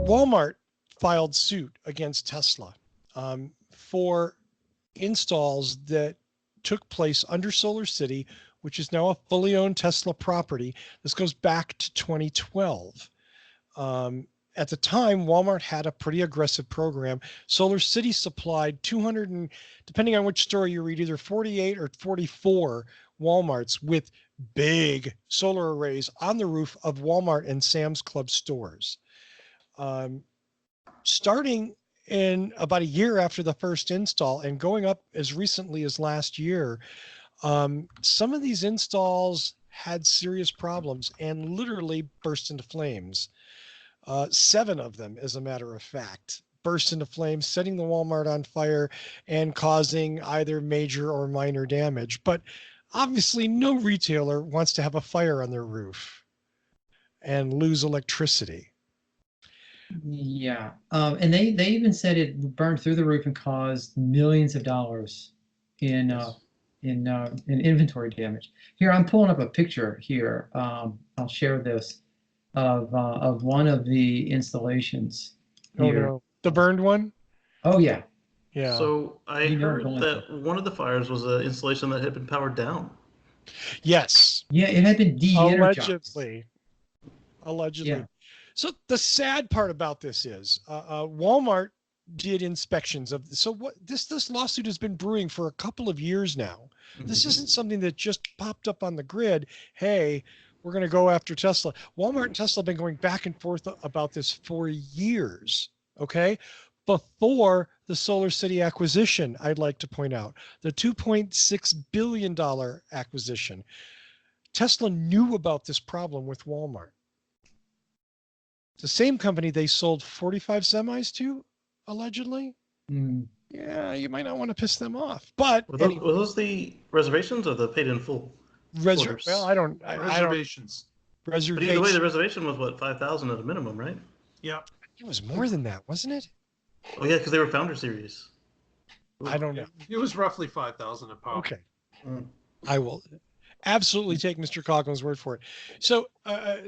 Walmart filed suit against Tesla for installs that took place under Solar City, which is now a fully owned Tesla property. This goes back to 2012. At the time, Walmart had a pretty aggressive program. Solar City supplied 200, and depending on which story you read, either 48 or 44 Walmarts with big solar arrays on the roof of Walmart and Sam's Club stores. Starting in about a year after the first install and going up as recently as last year, some of these installs had serious problems and literally burst into flames. 7 of them, as a matter of fact, burst into flames, setting the Walmart on fire and causing either major or minor damage. But obviously, no retailer wants to have a fire on their roof and lose electricity. Yeah, and they even said it burned through the roof and caused millions of dollars in in inventory damage. Here, I'm pulling up a picture here. I'll share this of one of the installations Oh here. no, the burned one. Oh yeah, Yeah. So I You know heard going that one of the fires was an installation that had been powered down. Yes. yeah, it had been de-energized. Allegedly. Yeah. So the sad part about this is Walmart did inspections of so what this lawsuit has been brewing for a couple of years now. This isn't something that just popped up on the grid. Hey, we're going to go after Tesla. Walmart and Tesla have been going back and forth about this for years. Okay. Before the Solar City acquisition, I'd like to point out the $2.6 billion acquisition. Tesla knew about this problem with Walmart. The same company they sold 45 semis to, allegedly. Mm. Yeah, you might not want to piss them off. But Were those the reservations or the paid in full? well, I don't reservations. But either way, the reservation was what, 5,000 at a minimum, right? Yeah. It was more than that, wasn't it? Oh yeah, because they were founder series. I don't know. It was roughly 5,000 a pop. Okay. I will absolutely take Mr. Coughlin's word for it. So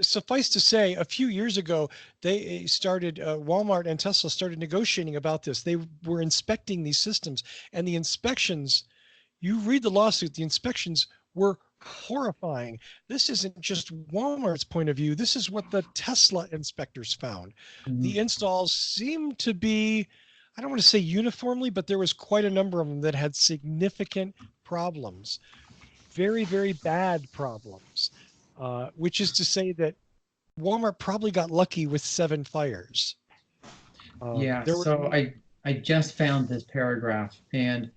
suffice to say, a few years ago, they started, Walmart and Tesla started negotiating about this. They were inspecting these systems, and the inspections, you read the lawsuit, the inspections were horrifying. This isn't just Walmart's point of view. This is what the Tesla inspectors found. The installs seem to be, I don't want to say uniformly, but there was quite a number of them that had significant problems. Very, very bad problems, which is to say that Walmart probably got lucky with 7 fires. So I just found this paragraph, and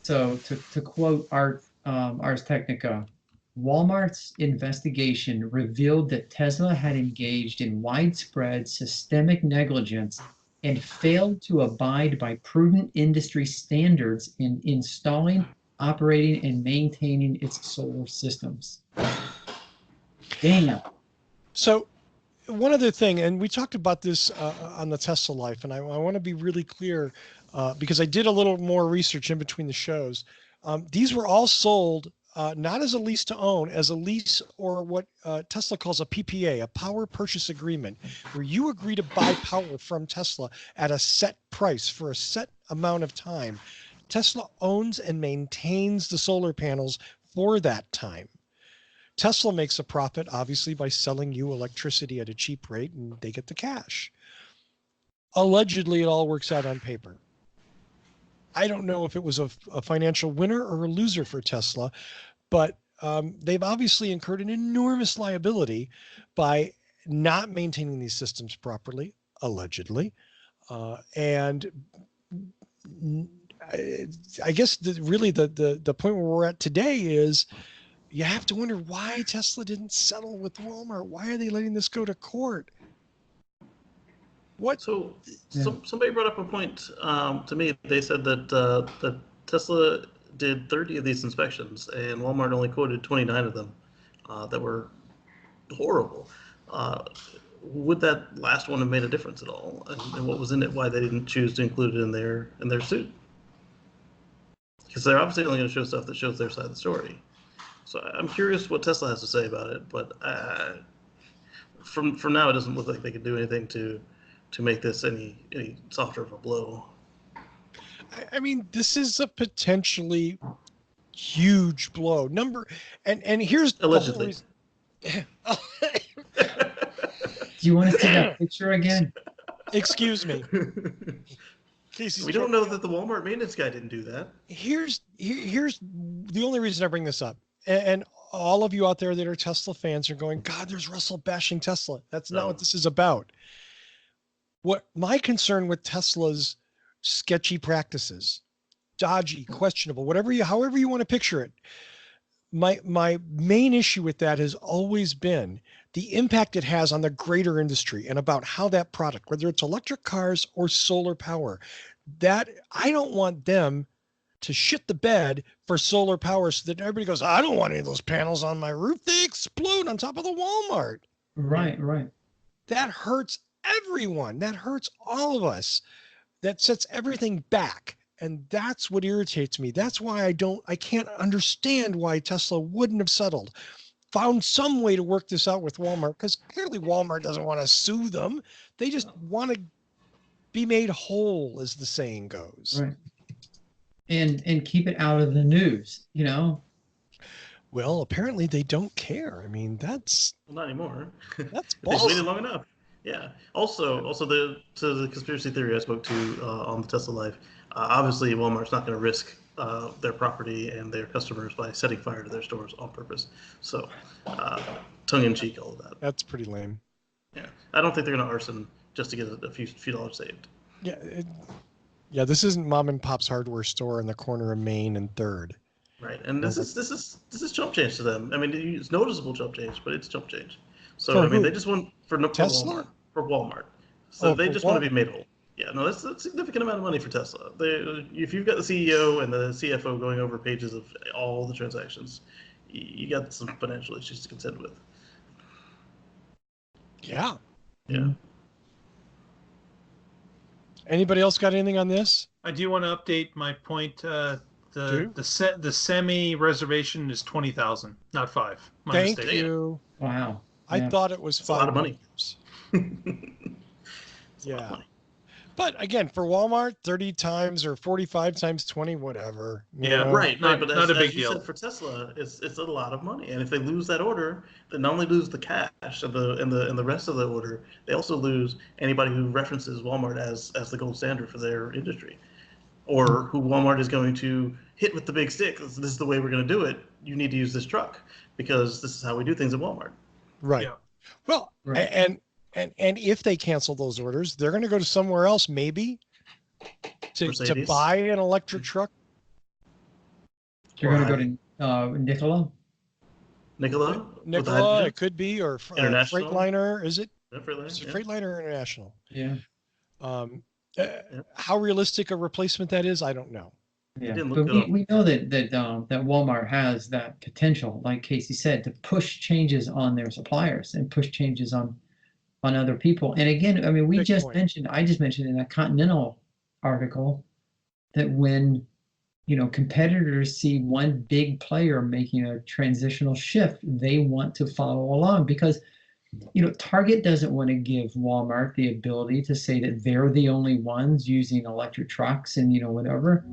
so to quote Ars Technica, Walmart's investigation revealed that Tesla had engaged in widespread systemic negligence and failed to abide by prudent industry standards in installing, operating, and maintaining its solar systems. Damn. So one other thing, and we talked about this on the Tesla Life, and I want to be really clear because I did a little more research in between the shows. These were all sold not as a lease to own, as a lease or what Tesla calls a PPA, a power purchase agreement, where you agree to buy power from Tesla at a set price for a set amount of time. Tesla owns and maintains the solar panels for that time. Tesla makes a profit, obviously, by selling you electricity at a cheap rate, and they get the cash. Allegedly, it all works out on paper. I don't know if it was a financial winner or a loser for Tesla, but they've obviously incurred an enormous liability by not maintaining these systems properly, allegedly. And I guess really the point where we're at today is you have to wonder why Tesla didn't settle with Walmart. Why are they letting this go to court? What? So somebody brought up a point to me. They said that Tesla did 30 of these inspections, and Walmart only quoted 29 of them that were horrible. Would that last one have made a difference at all? And what was in it? Why they didn't choose to include it in their suit? because they're obviously only going to show stuff that shows their side of the story. So I'm curious what Tesla has to say about it, but from now it doesn't look like they can do anything to make this any softer of a blow. I mean, this is a potentially huge blow. And here's allegedly. Do you want to see that picture again? Excuse me. We don't know that the Walmart maintenance guy didn't do that. Here's the only reason I bring this up. And all of you out there that are Tesla fans are going, God, there's Russell bashing Tesla. That's not what this is about. What my concern with Tesla's sketchy practices, dodgy, questionable, however you want to picture it. My main issue with that has always been the impact it has on the greater industry and about how that product, whether it's electric cars or solar power, that I don't want them to shit the bed for solar power so that everybody goes, I don't want any of those panels on my roof. They explode on top of the Walmart. Right. That hurts everyone. That hurts all of us. That sets everything back. And that's what irritates me. That's why I can't understand why Tesla wouldn't have settled, found some way to work this out with Walmart, because clearly Walmart doesn't want to sue them. They just want to be made whole, as the saying goes. Right. And keep it out of the news, Well, apparently they don't care. I mean, not anymore. That's They've waited long enough. Yeah. Also, to the conspiracy theory I spoke to on the Tesla Live, obviously Walmart's not going to risk their property and their customers by setting fire to their stores on purpose. So, tongue in cheek, all of that. That's pretty lame. Yeah, I don't think they're going to arson just to get a few dollars saved. Yeah. Yeah, this isn't mom and pop's hardware store in the corner of Main and 3rd. Right, and this is chump change to them. I mean, it's noticeable chump change, but it's chump change. So they just want for Tesla? For Walmart. So they just want to be made whole. Yeah, no, that's a significant amount of money for Tesla. If you've got the CEO and the CFO going over pages of all the transactions, you got some financial issues to contend with. Yeah. Yeah. Anybody else got anything on this? I do want to update my point. The semi reservation is 20,000, not 5. Thank mistake. you. Wow. I thought it was 5. That's a lot of money. Yeah. But again, for Walmart, 30 times or 45 times 20, whatever. Right. But not a big as you deal. said, for Tesla, it's a lot of money, and if they lose that order, they not only lose the cash and the rest of the order, they also lose anybody who references Walmart as the gold standard for their industry, or who Walmart is going to hit with the big stick. This is the way we're going to do it. You need to use this truck because this is how we do things at Walmart. Right. Yeah. Well, and if they cancel those orders, they're going to go to somewhere else, maybe to buy an electric truck. You're going to go to Nikola? Nikola, it could be, or International. Freightliner. Is it? Freightliner, Is it Freightliner or International? Yeah. How realistic a replacement that is, I don't know. Yeah, but we know that Walmart has that potential, like Casey said, to push changes on their suppliers and push changes on other people. And again, I mean, I just mentioned in a Continental article that when competitors see one big player making a transitional shift, they want to follow along because Target doesn't want to give Walmart the ability to say that they're the only ones using electric trucks and whatever.